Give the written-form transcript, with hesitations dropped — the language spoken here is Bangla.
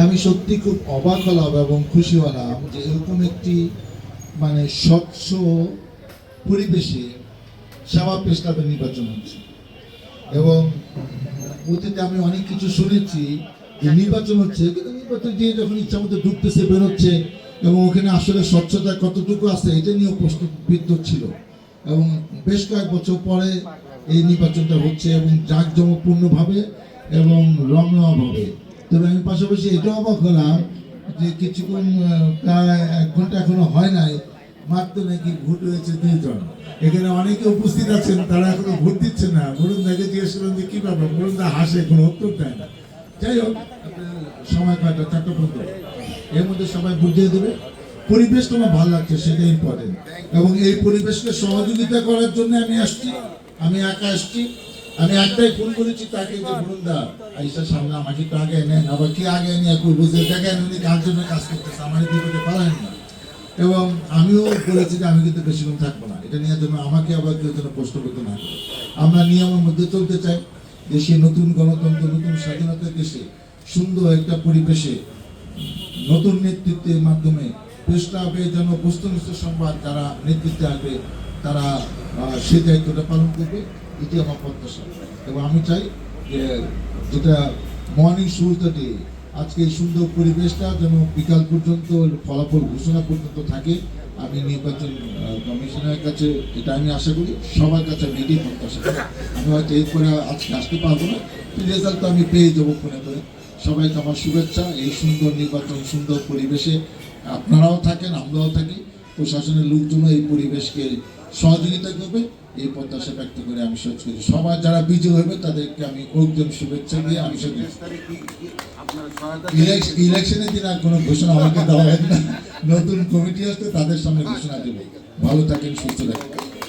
আমি সত্যি খুব অবাক হলাম এবং খুশি হলাম যে এরকম একটি মানে স্বচ্ছ পরিবেশে সেবা প্রেস ক্লাবের নির্বাচন হচ্ছে। এবং অতীতে আমি অনেক কিছু শুনেছি যে নির্বাচন হচ্ছে, কিন্তু নির্বাচন দিয়ে যখন ইচ্ছা মতো ঢুকতেছে বেরোচ্ছে, এবং ওখানে আসলে স্বচ্ছতা কতটুকু আছে এটা নিয়েও প্রশ্ন বিদ্যুৎ ছিল। এবং বেশ কয়েক বছর পরে এই নির্বাচনটা হচ্ছে এবং জাঁকজমকপূর্ণভাবে এবং রমরমাভাবে। তবে আমি পাশাপাশি এটাও অবাক হলাম যে কিছুক্ষণ প্রায় 1 ঘন্টা এখনো হয় নাই, মাত্র নাকি ভোট হয়েছে 2 জন। এখানে অনেকে উপস্থিত আছেন, তারা এখনো ভোট দিচ্ছে না। মুরুন্দাকে জিজ্ঞেস করলেন যে কি ব্যাপার, মুরুন্দা হাসে, কোনো উত্তর দেয় না। যাই হোক, সময় কয়টা, 4টা পর্যন্ত, এর মধ্যে সবাই ভোট দিয়ে দেবে। পরিবেশটা আমার ভালো লাগছে, সেটা ইম্পর্টেন্ট। এবং এই পরিবেশকে সহযোগিতা করার জন্য আমি আসছি, আমি একা আসছি। আমি একটাই ফোন করেছি তাকে যে মুরুন্দা আইসা সামনে আমাকে একটু আগে নেন, আবার কি আগে নিয়ে করবো যে দেখেন উনি কার জন্য কাজ করতেছে, আমার বিপদে পালায় না। এবং আমিও বলেছি যে আমি কিন্তু বেশিক্ষণ থাকবো না, এটা নিয়ে জন্য আমাকে আবার কেউ যেন প্রশ্ন করতে না করে। আমরা নিয়মের মধ্যে চলতে চাই। দেশে নতুন গণতন্ত্র, নতুন স্বাধীনতার দেশে সুন্দর একটা পরিবেশে নতুন নেতৃত্বের মাধ্যমে প্রেস ক্লাবে যেন বস্তুনিষ্ঠ সংবাদ যারা নেতৃত্বে আসবে তারা সেই দায়িত্বটা পালন করবে, এটি আমার প্রত্যাশা। এবং আমি চাই যে যেটা মর্নিং শুরুটা ডে, আজকে এই সুন্দর পরিবেশটা যেন বিকাল পর্যন্ত ফলাফল ঘোষণা পর্যন্ত থাকে। আমি নির্বাচন কমিশনের কাছে এটা আমি আশা করি, সবার কাছে আমি এটাই প্রত্যাশা করি। আমি হয়তো এরপরে আজকে আসতে পারবো না, রেজাল্ট তো আমি পেয়ে যাবো ফোনে করে। সবাইকে আমার শুভেচ্ছা। এই সুন্দর নির্বাচন, সুন্দর পরিবেশে আপনারাও থাকেন, আমরাও থাকি, প্রশাসনের লোকজনও এই পরিবেশকে সহযোগিতা করবে, এই প্রত্যাশা ব্যক্ত করে আমি শেষ করি। সবার যারা বিজয়ী হবে তাদেরকে আমি অগ্রিম শুভেচ্ছা দিয়ে আমি শেষ করি। ইলেকশনের দিন আর কোনো ঘোষণা আমাকে দেওয়া হয় না, নতুন কমিটি আসতে তাদের সামনে ঘোষণা দেবে। ভালো থাকেন, সুস্থ থাকেন।